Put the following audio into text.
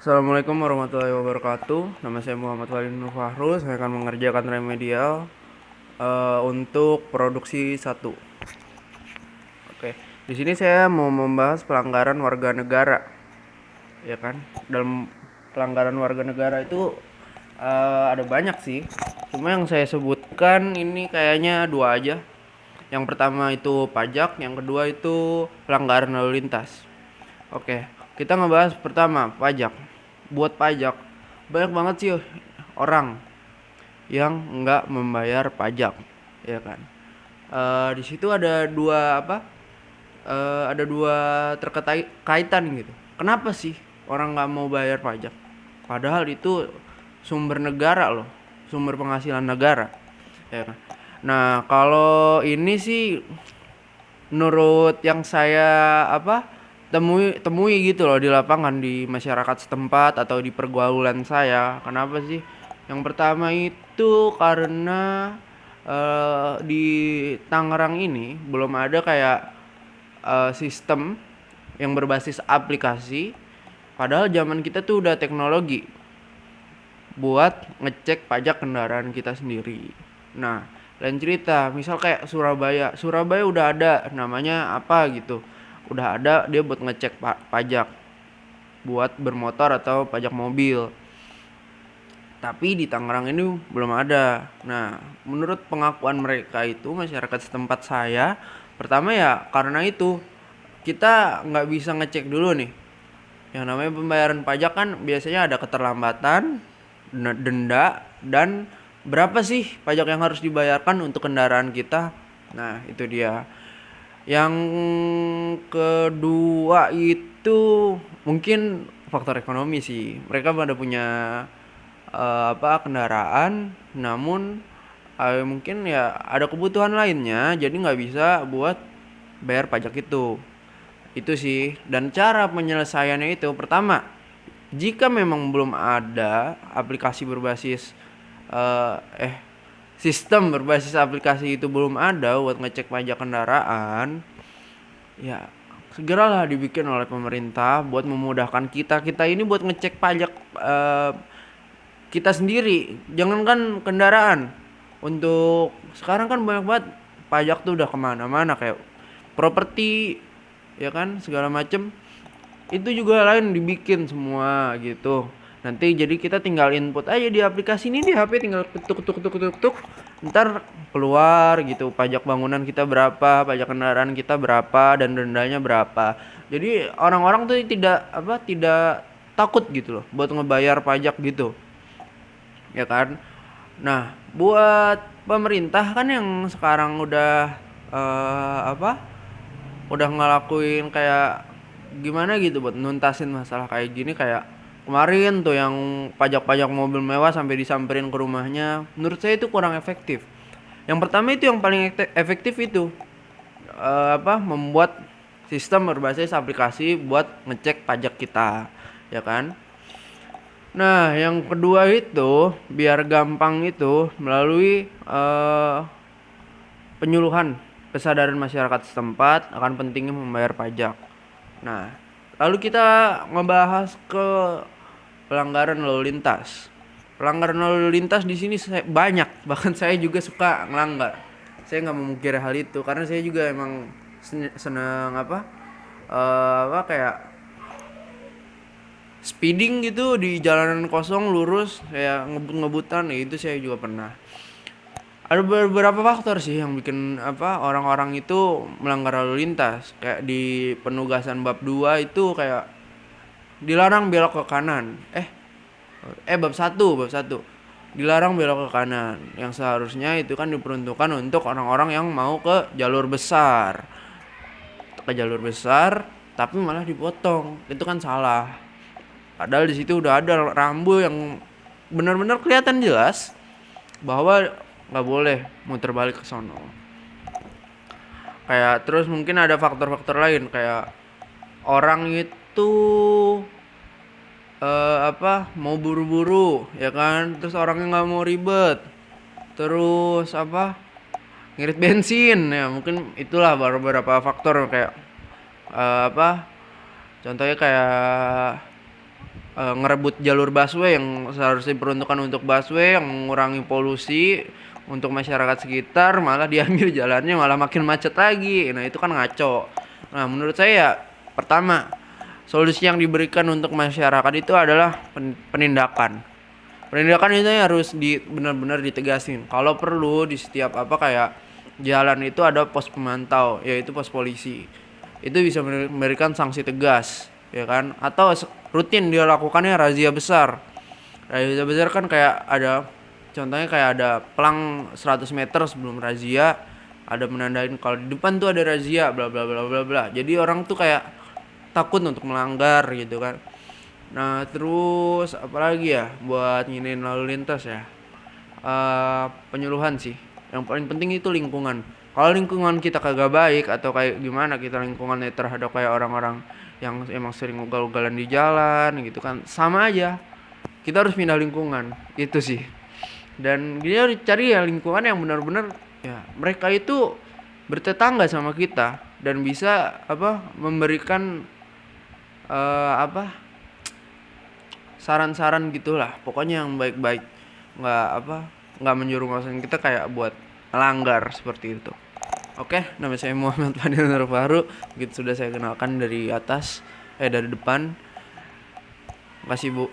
Assalamualaikum warahmatullahi wabarakatuh. Nama saya Muhammad Walid Nur Fahru. Saya akan mengerjakan remedial untuk produksi satu. Oke, di sini saya mau membahas pelanggaran warga negara, ya kan? Dalam pelanggaran warga negara itu ada banyak sih. Cuma yang saya sebutkan ini kayaknya dua aja. Yang pertama itu pajak, yang kedua itu pelanggaran lalu lintas. Oke, kita ngebahas pertama pajak. Buat pajak, banyak banget sih orang yang nggak membayar pajak, ya kan? Di situ ada dua apa? Ada dua terkaitan gitu. Kenapa sih orang nggak mau bayar pajak? Padahal itu sumber negara loh, sumber penghasilan negara, ya kan? Nah, kalau ini sih menurut yang saya temui gitu loh di lapangan, di masyarakat setempat atau di pergaulan saya. Kenapa sih? Yang pertama itu karena di Tangerang ini belum ada kayak sistem yang berbasis aplikasi. Padahal zaman kita tuh udah teknologi buat ngecek pajak kendaraan kita sendiri. Nah, lain cerita, misal kayak Surabaya udah ada namanya apa gitu, udah ada dia buat ngecek pajak buat bermotor atau pajak mobil. Tapi di Tangerang ini belum ada. Nah, menurut pengakuan mereka itu masyarakat setempat saya, pertama ya karena itu kita nggak bisa ngecek dulu nih. Yang namanya pembayaran pajak kan biasanya ada keterlambatan, denda, dan berapa sih pajak yang harus dibayarkan untuk kendaraan kita. Nah, itu dia. Yang kedua itu mungkin faktor ekonomi sih. Mereka pada punya kendaraan, namun mungkin ya ada kebutuhan lainnya, jadi nggak bisa buat bayar pajak itu sih. Dan cara penyelesaiannya itu pertama, jika memang belum ada aplikasi berbasis eh, eh sistem berbasis aplikasi itu belum ada buat ngecek pajak kendaraan, ya segeralah dibikin oleh pemerintah buat memudahkan kita ini buat ngecek pajak kita sendiri. Jangankan kendaraan, untuk sekarang kan banyak banget pajak tuh udah kemana-mana, kayak properti, ya kan, segala macem itu juga lain dibikin semua gitu. Nanti jadi kita tinggal input aja di aplikasi ini, di HP tinggal ketuk, ntar keluar gitu pajak bangunan kita berapa, pajak kendaraan kita berapa, dan dendanya berapa. Jadi orang-orang tuh tidak takut gitu loh buat ngebayar pajak gitu, ya kan. Nah, buat pemerintah kan yang sekarang udah eh, apa udah ngelakuin kayak gimana gitu buat nuntasin masalah kayak gini. Kayak kemarin tuh yang pajak-pajak mobil mewah sampai disamperin ke rumahnya, menurut saya itu kurang efektif. Yang pertama itu yang paling efektif itu membuat sistem berbasis aplikasi buat ngecek pajak kita, ya kan. Nah, yang kedua itu biar gampang itu melalui penyuluhan, kesadaran masyarakat setempat akan pentingnya membayar pajak. Nah, lalu kita ngebahas ke pelanggaran lalu lintas. Pelanggaran lalu lintas di sini banyak, bahkan saya juga suka ngelanggar. Saya nggak memungkiri hal itu karena saya juga emang seneng kayak speeding gitu di jalanan kosong lurus, kayak ngebut-ngebutan, ya itu saya juga pernah. Ada beberapa faktor sih yang bikin orang-orang itu melanggar lalu lintas. Kayak di penugasan bab 2 itu kayak dilarang belok ke kanan. Bab satu dilarang belok ke kanan. Yang seharusnya itu kan diperuntukkan untuk orang-orang yang mau ke jalur besar. Ke jalur besar tapi malah dipotong. Itu kan salah. Padahal di situ udah ada rambu yang benar-benar kelihatan jelas bahwa nggak boleh muter balik ke sono. Kayak terus mungkin ada faktor-faktor lain kayak orang itu mau buru-buru, ya kan, terus orangnya nggak mau ribet, terus ngirit bensin, ya mungkin itulah beberapa faktor. Kayak contohnya kayak ngerebut jalur busway yang seharusnya diperuntukkan untuk busway, yang mengurangi polusi untuk masyarakat sekitar, malah diambil jalannya malah makin macet lagi. Nah itu kan ngaco. Nah menurut saya, pertama, solusi yang diberikan untuk masyarakat itu adalah penindakan. Penindakan itu harus benar-benar ditegasin. Kalau perlu di setiap kayak jalan itu ada pos pemantau, yaitu pos polisi. Itu bisa memberikan sanksi tegas, ya kan? Atau rutin dilakukannya razia besar. Razia besar kan kayak ada, contohnya kayak ada pelang 100 meter sebelum razia, ada menandain kalau di depan tuh ada razia, bla bla bla bla bla. Jadi orang tuh kayak takut untuk melanggar gitu kan. Nah terus apalagi ya buat nginin lalu lintas ya, penyuluhan sih. Yang paling penting itu lingkungan. Kalau lingkungan kita kagak baik atau kayak gimana kita lingkungannya terhadap kayak orang-orang yang emang sering ugal-ugalan di jalan gitu kan, sama aja. Kita harus pindah lingkungan itu sih. Dan dia harus cari ya lingkungan yang benar-benar ya mereka itu bertetangga sama kita dan bisa memberikan saran-saran gitulah, pokoknya yang baik-baik, nggak nggak menjerumuskan kita kayak buat melanggar seperti itu. Oke, nama saya Muhammad Fadil Nur Fahru, begitu sudah saya kenalkan dari atas dari depan. Makasih Bu.